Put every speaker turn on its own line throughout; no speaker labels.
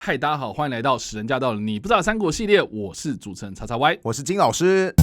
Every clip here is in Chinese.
嗨，大家好，欢迎来到史人驾到了你不知道的三国系列，我是主持人叉叉 Y，
我是金老师。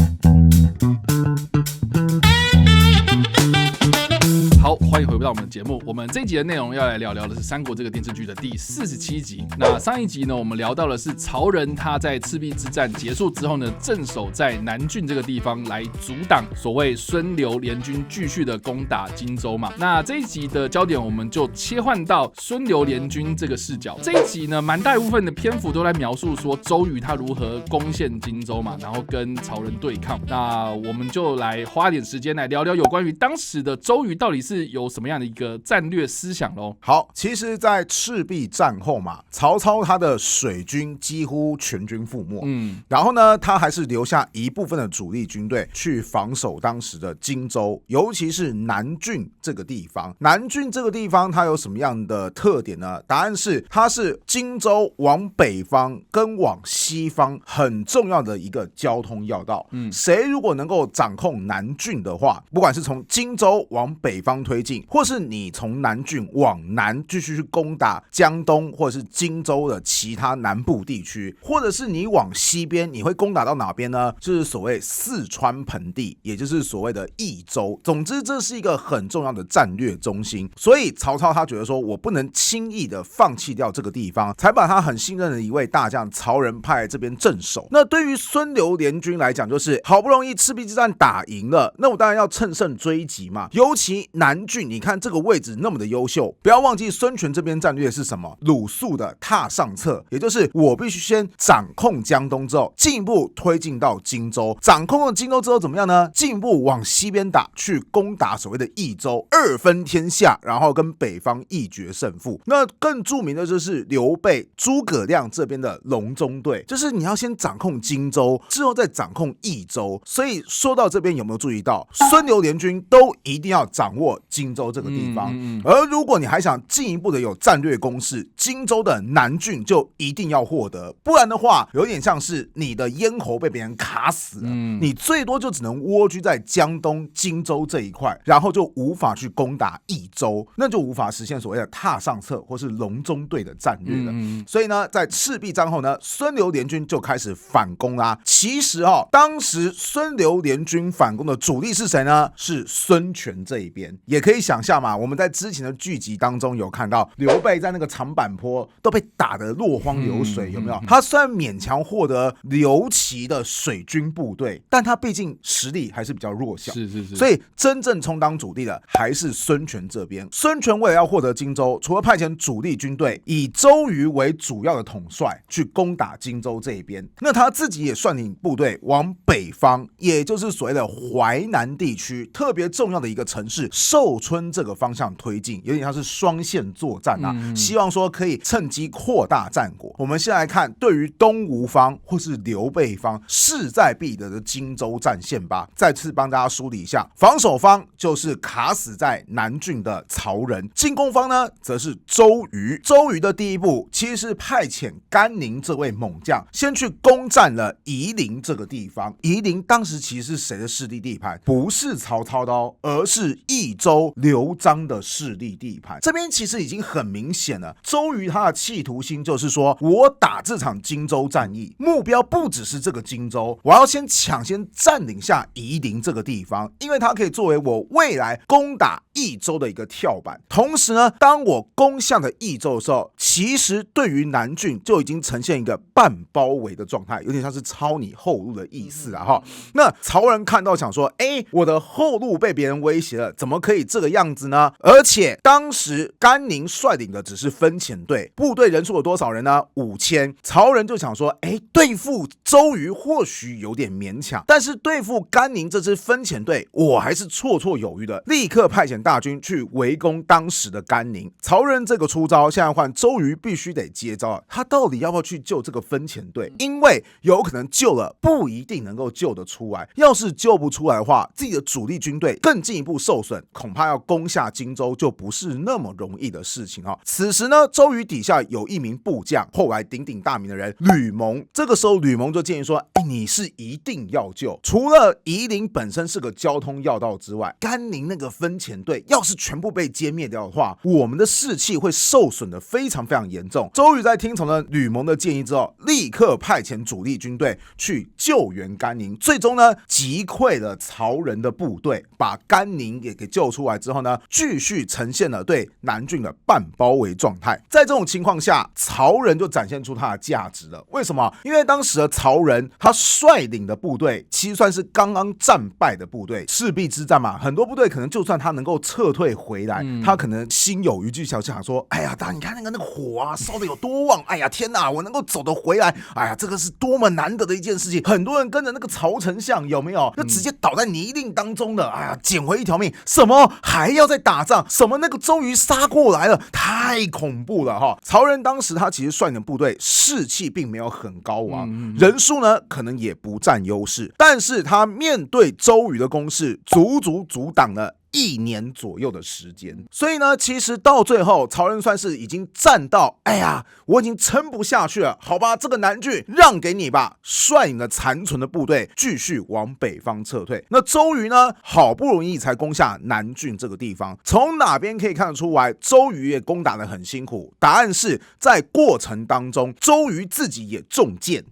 好，欢迎回到我们的节目。我们这一集的内容要来聊聊的是《三国》这个电视剧的第47集。那上一集呢，我们聊到的是曹仁他在赤壁之战结束之后呢，镇守在南郡这个地方来阻挡所谓孙刘联军继续的攻打荆州嘛。那这一集的焦点我们就切换到孙刘联军这个视角。这一集呢，蛮大一部分的篇幅都在描述说周瑜他如何攻陷荆州嘛，然后跟曹仁对抗。那我们就来花点时间来聊聊有关于当时的周瑜到底是有什么样的一个战略思想咯。
好，其实在赤壁战后嘛，曹操他的水军几乎全军覆没，然后呢他还是留下一部分的主力军队去防守当时的荆州，尤其是南郡这个地方。南郡这个地方它有什么样的特点呢？答案是它是荆州往北方跟往西方很重要的一个交通要道。谁如果能够掌控南郡的话，不管是从荆州往北方推进，或是你从南郡往南继续去攻打江东或者是荆州的其他南部地区，或者是你往西边，你会攻打到哪边呢？就是所谓四川盆地，也就是所谓的益州。总之这是一个很重要的战略中心，所以曹操他觉得说我不能轻易的放弃掉这个地方，才把他很信任的一位大将曹仁派来这边镇守。那对于孙刘联军来讲，就是好不容易赤壁之战打赢了，那我当然要乘胜追击嘛。尤其南郡，你看这个位置那么的优秀，不要忘记孙权这边战略是什么？鲁肃的踏上策，也就是我必须先掌控江东之后，进一步推进到荆州，掌控了荆州之后怎么样呢？进一步往西边打，去攻打所谓的益州，二分天下，然后跟北方一决胜负。那更著名的就是刘备、诸葛亮这边的隆中对，就是你要先掌控荆州，之后再掌控益州。所以说到这边，有没有注意到孙刘联军都一定要掌握荆州这个地方？而如果你还想进一步的有战略攻势，荆州的南郡就一定要获得，不然的话有点像是你的咽喉被别人卡死了，你最多就只能蜗居在江东荆州这一块，然后就无法去攻打益州，那就无法实现所谓的踏上策或是隆中对的战略了。所以呢，在赤壁战后呢，孙刘联军就开始反攻啦。其实当时孙刘联军反攻的主力是谁呢？是孙权这一边。也可以想象嘛，我们在之前的剧集当中有看到刘备在那个长坂坡都被打得落荒流水，有没有？他虽然勉强获得刘琦的水军部队，但他毕竟实力还是比较弱小，所以真正充当主力的还是孙权这边。孙权为了要获得荆州，除了派遣主力军队以周瑜为主要的统帅去攻打荆州这一边，那他自己也率领部队往北方，也就是所谓的淮南地区特别重要的一个城市寿春这个方向推进，有点像是双线作战啊，希望说可以趁机扩大战果。我们先来看对于东吴方或是刘备方势在必得的荆州战线吧。再次帮大家梳理一下，防守方就是卡死在南郡的曹仁，进攻方呢则是周瑜。周瑜的第一步其实是派遣甘宁这位猛将先去攻占了夷陵这个地方。夷陵当时其实是谁的势力地盘？不是曹操的而是益州刘璋的势力地盘。这边其实已经很明显了，周瑜他的企图心就是说，我打这场荆州战役，目标不只是这个荆州，我要先抢先占领下夷陵这个地方，因为它可以作为我未来攻打益州的一个跳板。同时呢，当我攻下了益州的时候，其实对于南郡就已经呈现一个半包围的状态，有点像是抄你后路的意思啊。那曹仁看到想说，我的后路被别人威胁了，怎么可以这个样子呢？而且当时甘宁率领的只是分遣队，部队人数有多少人呢？5000。曹仁就想说，对付周瑜或许有点勉强，但是对付甘宁这支分遣队，我还是绰绰有余的，立刻派遣大军去围攻当时的甘宁。曹仁这个出招，现在换周瑜必须得接招了，他到底要不要去救这个分遣队？因为有可能救了不一定能够救得出来，要是救不出来的话，自己的主力军队更进一步受损，恐怕要攻下荆州就不是那么容易的事情。此时呢，周瑜底下有一名部将，后来鼎鼎大名的人吕蒙。这个时候吕蒙就建议说，你是一定要救，除了夷陵本身是个交通要道之外，甘宁那个分遣队队要是全部被歼灭掉的话，我们的士气会受损的非常非常严重。周瑜在听从了吕蒙的建议之后，立刻派遣主力军队去救援甘宁，最终呢击溃了曹仁的部队，把甘宁也给救出来之后呢，继续呈现了对南郡的半包围状态。在这种情况下，曹仁就展现出他的价值了。为什么？因为当时的曹仁他率领的部队其实算是刚刚战败的部队，赤壁之战嘛，很多部队可能就算他能够撤退回来，他可能心有余悸，想说，哎呀，你看那个火啊烧的有多旺，哎呀天哪，我能够走得回来，哎呀，这个是多么难得的一件事情。很多人跟着那个曹丞相有没有，就直接倒在泥泞当中的，哎呀，捡回一条命。什么还要再打仗？什么那个周瑜杀过来了，太恐怖了哈！曹仁当时他其实率领的部队士气并没有很高昂，人数呢可能也不占优势，但是他面对周瑜的攻势，足足阻挡了1年左右的时间。所以呢，其实到最后，曹仁算是已经战到，哎呀，我已经撑不下去了，好吧，这个南郡让给你吧，率领了残存的部队继续往北方撤退。那周瑜呢，好不容易才攻下南郡这个地方，从哪边可以看得出来，周瑜也攻打得很辛苦？答案是在过程当中，周瑜自己也中箭。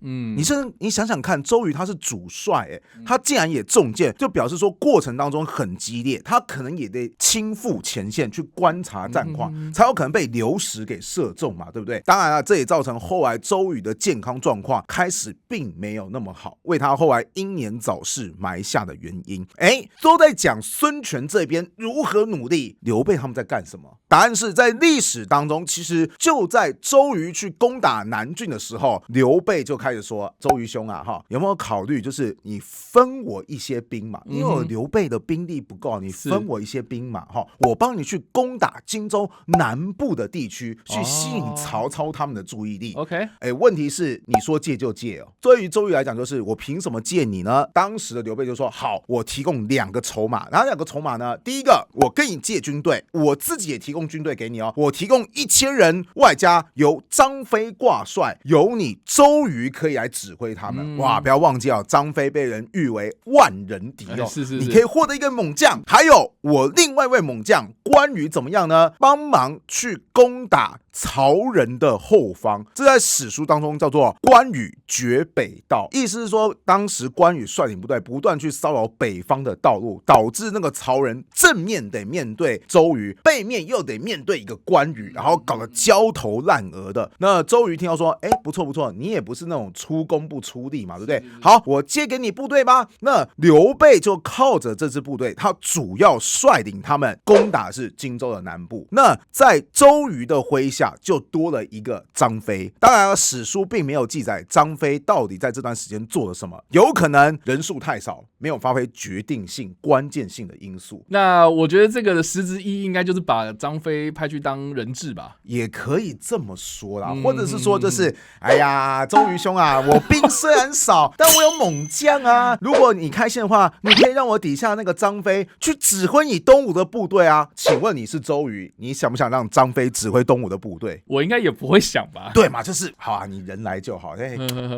你想想看，周瑜他是主帅，他竟然也中箭，就表示说过程当中很激烈，他可能也得亲赴前线去观察战况，才有可能被刘石给射中嘛，对不对？当然了，这也造成后来周瑜的健康状况开始并没有那么好，为他后来英年早逝埋下的原因。都在讲孙权这边如何努力，刘备他们在干什么？答案是在历史当中，其实就在周瑜去攻打南郡的时候，刘备就开始说：“周瑜兄啊，有没有考虑就是你分我一些兵马？因为我刘备的兵力不够，你分我一些兵马，我帮你去攻打荆州南部的地区，去吸引曹操他们的注意力。”
OK，
问题是你说借就借哦。对于周瑜来讲，就是我凭什么借你呢？当时的刘备就说：“好，我提供2个筹码。哪2个筹码呢？第一个，我跟你借军队，我自己也提供军队给你哦，我提供1000人，外加由张飞挂帅，由你周瑜可以来指挥他们。哇，不要忘记哦，张飞被人誉为万人敌哦，你可以获得一个猛将。还有我另外一位猛将关羽怎么样呢？帮忙去攻打曹仁的后方，这在史书当中叫做关羽绝北道，意思是说当时关羽率领部队不断去骚扰北方的道路，导致那个曹仁正面得面对周瑜，背面又得面对一个关羽，然后搞得焦头烂额的。那周瑜听到说，不错不错，你也不是那种出工不出力嘛，对不对？好，我借给你部队吧。那刘备就靠着这支部队，他主要率领他们攻打是荆州的南部。那在周瑜的麾下就多了一个张飞。当然了，史书并没有记载张飞到底在这段时间做了什么，有可能人数太少，没有发挥决定性关键性的因素。
那我觉得这个的实质意义应该就是把张飞派去当人质吧，
也可以这么说啦，或者是说就是哎呀，周瑜兄啊，我兵虽然少，但我有猛将啊，如果你开心的话，你可以让我底下那个张飞去指挥你东吴的部队啊。请问你是周瑜，你想不想让张飞指挥东吴的部队？
我应该也不会想吧。
对嘛，就是好啊，你人来就好，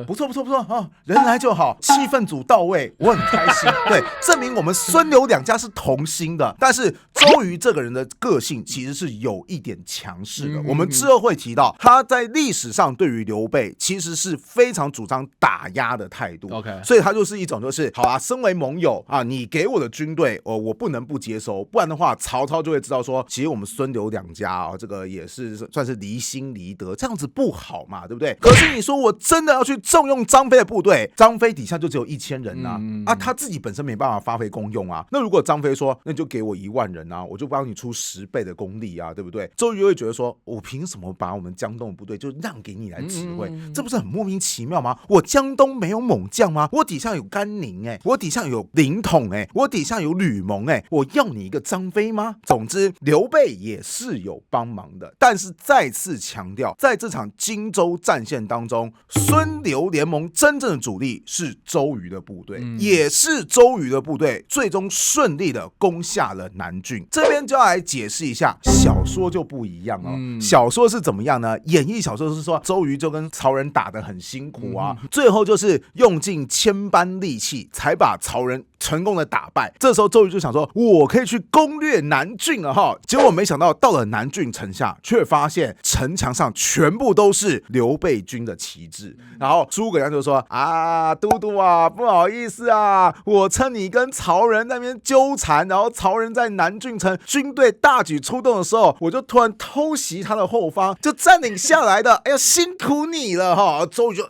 不错不错不错啊，人来就好，气氛组到位，我很开心。对，证明我们孙刘两家是同心的。但是周瑜这个人的个性其实是有一点强势的，我们之后会提到，他在历史上对于刘备其实是非常主张打压的态度。
OK，
所以他就是一种就是好啊，身为盟友啊，你给我的军队，我不能不接收，不然的话，曹操就会知道说，其实我们孙刘两家啊，这个也是算是离心离德，这样子不好嘛，对不对？可是你说我真的要去重用张飞的部队，张飞底下就只有1000人啊，他自己本身没办法发挥功用啊。那如果张飞说，那你就给我1万人啊，我就帮你出10倍的功力啊，对不对？周瑜会觉得说，我凭什么把我们江东的部队就让给你来指挥？这不是很莫名其妙吗？我江东没有猛将吗？我底下有甘宁我底下有凌统我底下有吕蒙我要你一个张飞吗？总之，刘备也是有帮忙的，但是再次强调，在这场荆州战线当中，孙刘联盟真正的主力是周瑜的部队，也是周瑜的部队最终顺利的攻下了南郡。这边就要来解释一下，小说就不一样哦。小说是怎么样呢？演义小说是说周瑜就跟曹仁打得很辛苦啊，最后就是用尽千般力气才把曹仁成功的打败。这时候周瑜就想说，我可以去攻略南郡了哈。结果没想到到了南郡城下，却发现城墙上全部都是刘备军的旗帜。然后诸葛亮就说啊，都督啊，不好意思啊，我趁你跟曹仁那边纠缠，然后曹仁在南郡城军队大举出动的时候，我就突然偷袭他的后方，就占领下来的。哎呀，辛苦你了哈。周瑜就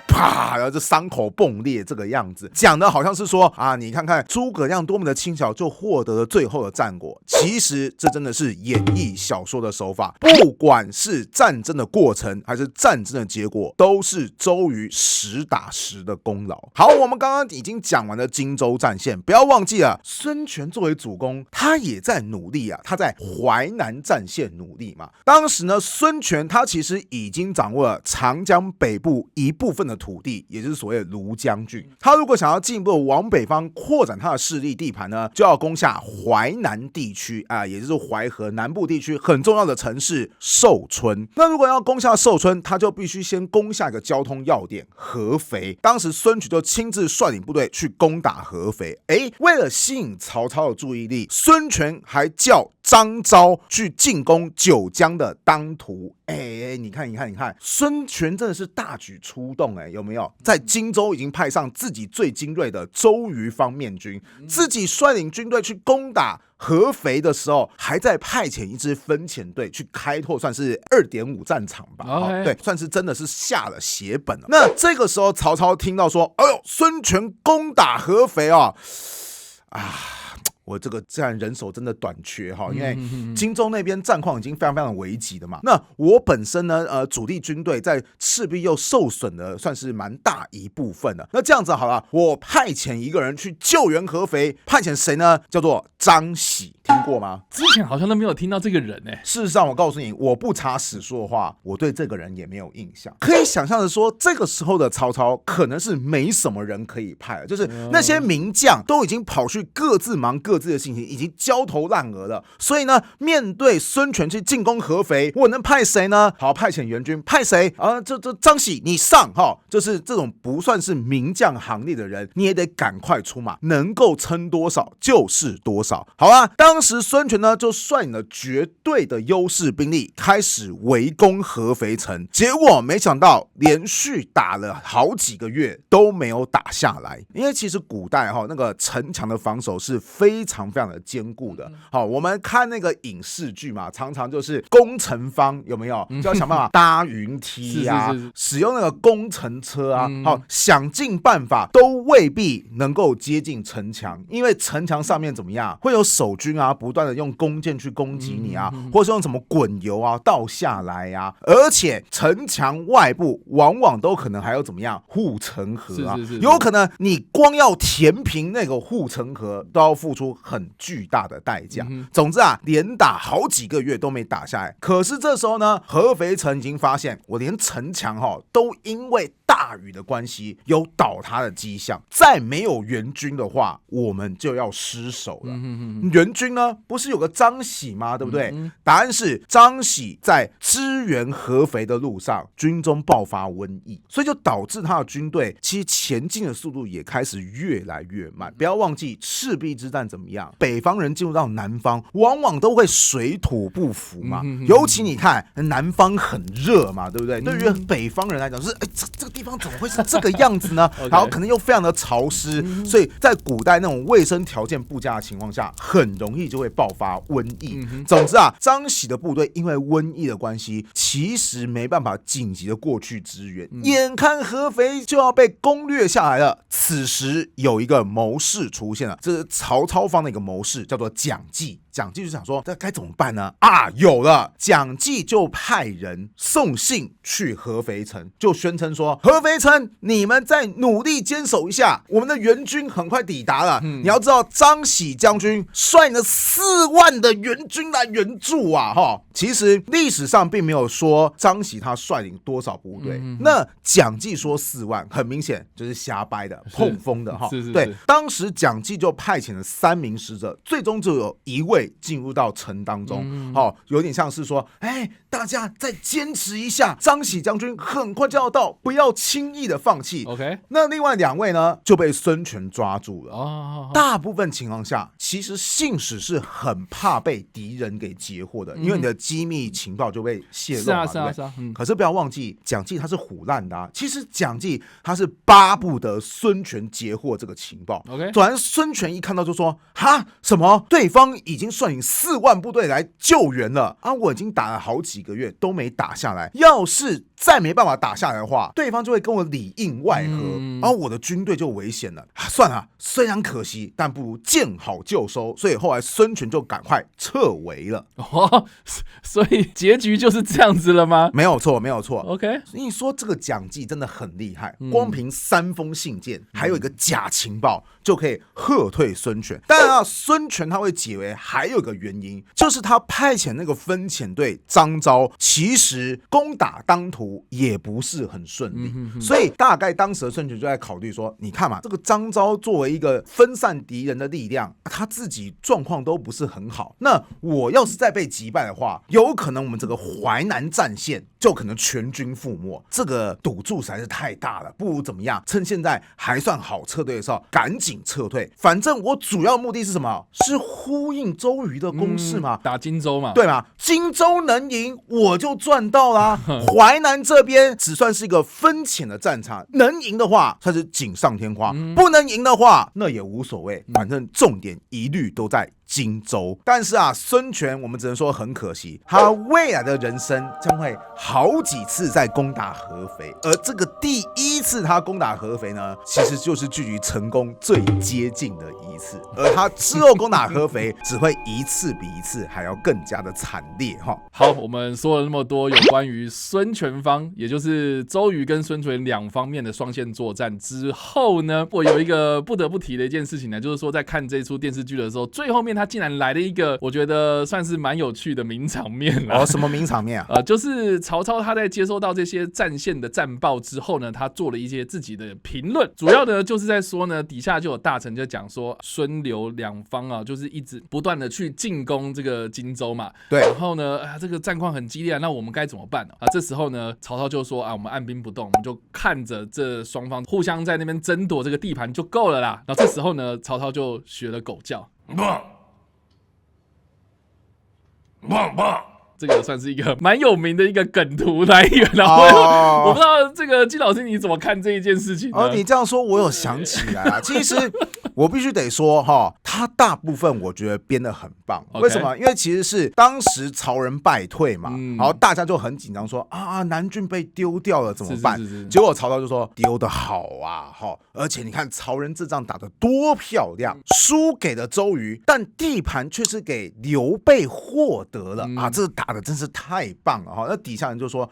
啪，然后就伤口迸裂这个样子，讲的好像是说啊，你看看诸葛亮多么的轻巧就获得了最后的战果。其实这真的是演义小说的手法，不管是战争的过程还是战争的结果，都是周瑜实打实的功劳。好，我们刚刚已经讲完了荆州战线，不要忘记了孙权作为主公，他也在努力啊，他在淮南战线努力嘛。当时呢，孙权他其实已经掌握了长江北部一部分的土地，也就是所谓的庐江郡。他如果想要进一步往北方扩展他的势力地盘呢，就要攻下淮南地区啊，也就是淮河南部地区很重要的城市寿春。那如果要攻下寿春，他就必须先攻下一个交通要点合肥。当时孙权就亲自率领部队去攻打合肥。为了吸引曹操的注意力，孙权还叫张昭去进攻九江的当涂。你看，孙权真的是大举出动，有没有？在荆州已经派上自己最精锐的周瑜方面军，自己率领军队去攻打合肥的时候，还在派遣一支分遣队去开拓，算是2.5战场吧。对，算是真的是下了血本了。那这个时候，曹操听到说，哎呦，孙权攻打合肥我这个自然人手真的短缺哈，因为荆州那边战况已经非常非常危急的嘛。那我本身呢，主力军队在赤壁又受损的算是蛮大一部分的。那这样子好了，我派遣一个人去救援合肥，派遣谁呢？叫做张喜，听过吗？
之前好像都没有听到这个人
事实上，我告诉你，我不查史书的话，我对这个人也没有印象。可以想象的说，这个时候的曹操可能是没什么人可以派了，就是那些名将都已经跑去各自忙各自的事情，已经焦头烂额了。所以呢，面对孙权去进攻合肥，我能派谁呢？好，派遣援军，派谁啊？这张喜你上哈，就是这种不算是名将行列的人，你也得赶快出马，能够撑多少就是多少。好啊，当时孙权呢就率领了绝对的优势兵力，开始围攻合肥城。结果没想到连续打了好几个月都没有打下来，因为其实古代那个城墙的防守是非常非常的坚固的。好，我们看那个影视剧嘛，常常就是攻城方有没有就要想办法搭云梯啊，使用那个攻城车啊，好，想尽办法都未必能够接近城墙，因为城墙上面怎么样，会有守军啊，不断的用弓箭去攻击你啊，或是用什么滚油啊倒下来啊，而且城墙外部往往都可能还有怎么样护城河啊，有可能你光要填平那个护城河都要付出很巨大的代价。总之啊，连打好几个月都没打下来。可是这时候呢，合肥城已经发现，我连城墙都因为大雨的关系有倒塌的迹象，再没有援军的话，我们就要失守了。援军呢，不是有个张喜吗？对不对？答案是张喜在支援合肥的路上，军中爆发瘟疫，所以就导致他的军队其实前进的速度也开始越来越慢。不要忘记赤壁之战怎么样，北方人进入到南方，往往都会水土不服嘛。尤其你看南方很热嘛，对不对？对于北方人来讲，是这个地方怎么会是这个样子呢？然后可能又非常的潮湿，所以在古代那种卫生条件不佳的情况下，很容易就会爆发瘟疫。总之啊，张喜的部队因为瘟疫的关系，其实没办法紧急的过去支援，眼看合肥就要被攻略下来了。此时有一个谋士出现了，这是曹操方的一个谋士，叫做蒋济。蒋济就想说，这该怎么办呢？啊，有了，蒋济就派人送信去合肥城，就宣称说，合肥城你们再努力坚守一下，我们的援军很快抵达了。你要知道，张喜将军率了4万的援军来援助啊，其实历史上并没有说张喜他率领多少部队，那蒋济说4万，很明显就是瞎掰的、碰风的哈。对，当时蒋济就派遣了3名使者，最终就有1位进入到城当中，有点像是说，大家再坚持一下，张喜将军很快就要到，不要轻易的放弃。
OK，
那另外2位呢就被孙权抓住了。大部分情况下，其实信使是很怕被敌人给截获的，因为你的机密情报就被泄露嘛，对不对？可是不要忘记，蒋济他是唬烂的啊。其实蒋济他是巴不得孙权截获这个情报。转而孙权一看到就说：哈，什么？对方已经率领4万部队来救援了啊！我已经打了好几个月都没打下来，要是再没办法打下来的话，对方就会跟我里应外合，然后我的军队就危险了。算了，虽然可惜，但不如见好就收。所以后来孙权就赶快撤围了。
所以结局就是这样子了吗？
没有错，没有错。
OK，
所以说这个蒋济真的很厉害，光凭3封信件，还有一个假情报，就可以喝退孙权。当然孙权他会解围，还有一个原因，就是他派遣那个分遣队张昭，其实攻打当涂也不是很顺利，所以大概当时的孙权就在考虑说，你看嘛，这个张昭作为一个分散敌人的力量，他自己状况都不是很好，那我要是再被击败的话，有可能我们这个淮南战线就可能全军覆没，这个赌注实在是太大了，不如怎么样，趁现在还算好撤退的时候赶紧撤退。反正我主要目的是什么？是呼应周瑜的攻势嘛，
打荆州嘛，
对嘛？荆州能赢我就赚到啦。淮南这边只算是一个分遣的战场，能赢的话算是锦上添花，不能赢的话那也无所谓，反正重点一律都在荆州。但是孙权我们只能说很可惜，他未来的人生将会好几次在攻打合肥，而这个第1次他攻打合肥呢，其实就是距离成功最接近的一次，而他之后攻打合肥只会一次比一次还要更加的惨烈哈。
好，我们说了那么多有关于孙权方，也就是周瑜跟孙权2方面的双线作战之后呢，我有一个不得不提的一件事情呢，就是说在看这出电视剧的时候，最后面他竟然来了一个我觉得算是蛮有趣的名场面啦。
什么名场面啊？
就是曹操他在接收到这些战线的战报之后呢，他做了一些自己的评论，主要呢就是在说呢，底下就有大臣就讲说，孙刘2方就是一直不断的去进攻这个荆州嘛，
对，
然后呢，这个战况很激烈，那我们该怎么办啊？这时候呢，曹操就说我们按兵不动，我们就看着这双方互相在那边争夺这个地盘就够了啦。然后这时候呢，曹操就学了狗叫，这个算是一个蛮有名的一个梗图来源，然后我不知道这个金老师你怎么看这一件事情呢？
你这样说，我有想起来啊。其实我必须得说他大部分我觉得编得很棒。为什么？因为其实是当时曹仁败退嘛，然后大家就很紧张说南郡被丢掉了怎么办？结果曹操就说丢得好啊，而且你看曹仁这仗打得多漂亮，输给了周瑜，但地盘却是给刘备获得了这打的真是太棒了那底下人就说，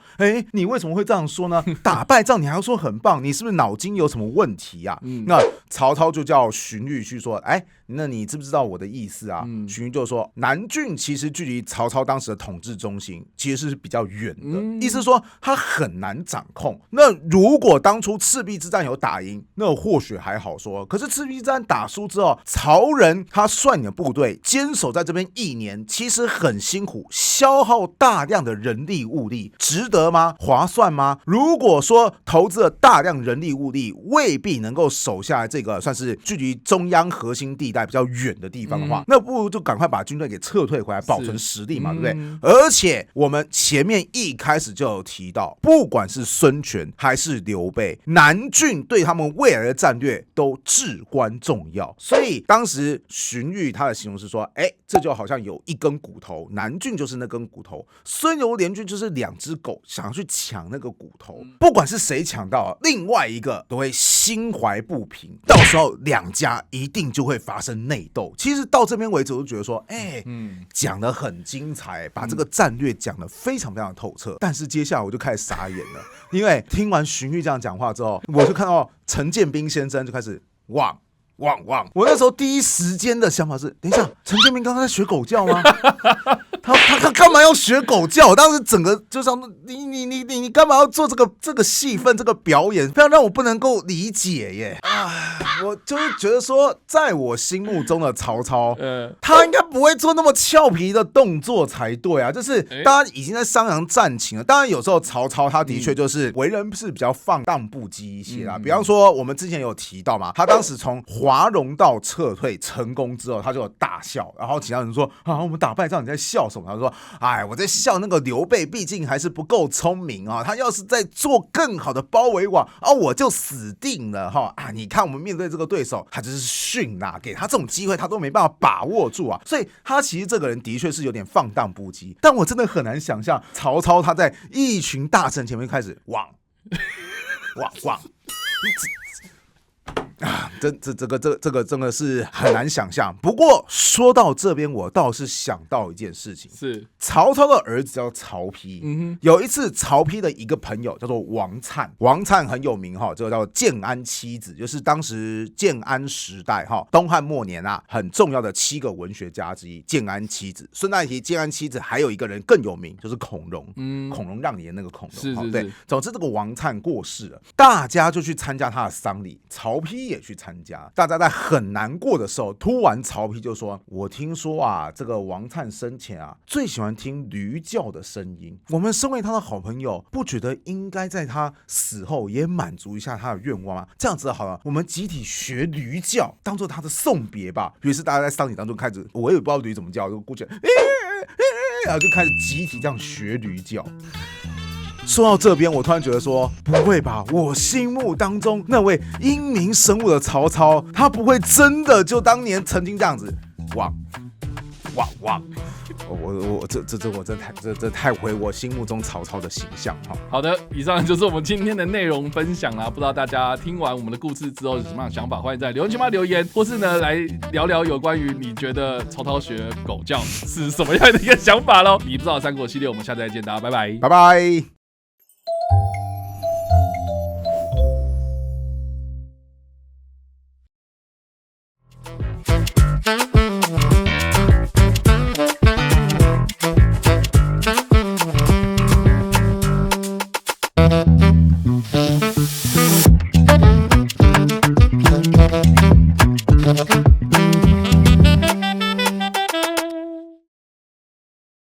你为什么会这样说呢？打败仗你还要说很棒，你是不是脑筋有什么问题啊？那曹操就叫荀彧去说，那你知不知道我的意思啊？荀彧就说，南郡其实距离曹操当时的统治中心其实是比较远的，意思是说他很难掌控。那如果当初赤壁之战有打赢，那或许还好说，可是赤壁之战打输之后，曹仁他率领的部队坚守在这边1年，其实很辛苦，消耗大量的人力物力，值得吗？划算吗？如果说投资了大量人力物力，未必能够守下来这个算是距离中央核心地带比较远的地方的话，那不如就赶快把军队给撤退回来，保存实力嘛，对不对？而且我们前面一开始就有提到，不管是孙权还是刘备，南郡对他们未来的战略都至关重要。所以当时荀彧他的形容是说，这就好像有一根骨头，南郡就是那根骨头，孙刘联军就是2只狗想要去抢那个骨头，不管是谁抢到，另外一个都会心怀不平，到时候两家一定就会发生内斗。其实到这边为止，我就觉得说，讲得很精彩，把这个战略讲得非常非常透彻。但是接下来我就开始傻眼了，因为听完荀彧这样讲话之后，我就看到陈建斌先生就开始汪。我那时候第一时间的想法是，等一下，陈建斌刚刚在学狗叫吗？他干嘛要学狗叫？我当时整个就想，你干嘛要做这个戏份，这个表演，非常让我不能够理解耶！我就是觉得说，在我心目中的曹操，他应该不会做那么俏皮的动作才对啊！就是大家已经在商量战情了。当然，有时候曹操他的确就是为人是比较放荡不羁一些啦。比方说，我们之前有提到嘛，他当时从华容道撤退成功之后，他就有大笑，然后其他人说啊，我们打败仗你在笑什么？他说，哎，我在笑那个刘备，毕竟还是不够聪明啊，他要是在做更好的包围网啊，我就死定了哈啊！你看我们面对这个对手，他就是逊啊，给他这种机会他都没办法把握住啊，所以他其实这个人的确是有点放荡不羁。但我真的很难想象曹操他在一群大臣前面开始汪。这个真的是很难想象。不过说到这边，我倒是想到一件事情，
是
曹操的儿子叫曹丕。有一次，曹丕的一个朋友叫做王粲，王粲很有名哈，这个叫建安七子，就是当时建安时代哈，东汉末年啊，很重要的7个文学家之一，建安七子。顺带提，建安七子还有一个人更有名，就是孔融。孔融让梨的那个孔融。
是
对。总之，这个王粲过世了，大家就去参加他的丧礼，曹丕也去参加。大家在很难过的时候，突然曹丕就说：“我听说啊，这个王粲生前啊，最喜欢听驴叫的声音。我们身为他的好朋友，不觉得应该在他死后也满足一下他的愿望吗？这样子好了，我们集体学驴叫，当做他的送别吧。”于是大家在丧礼当中开始，我也不知道驴怎么叫，就过去，然后就开始集体这样学驴叫。说到这边，我突然觉得说，不会吧？我心目当中那位英明神武的曹操，他不会真的就当年曾经这样子，汪！我这太毁我心目中曹操的形象哈。
好的，以上就是我们今天的内容分享啦。不知道大家听完我们的故事之后有什么样的想法，欢迎在留言区帮留言，或是呢来聊聊有关于你觉得曹操学狗叫是什么样的一个想法咯。你不知道三国系列，我们下次再见，大家拜拜，
拜拜。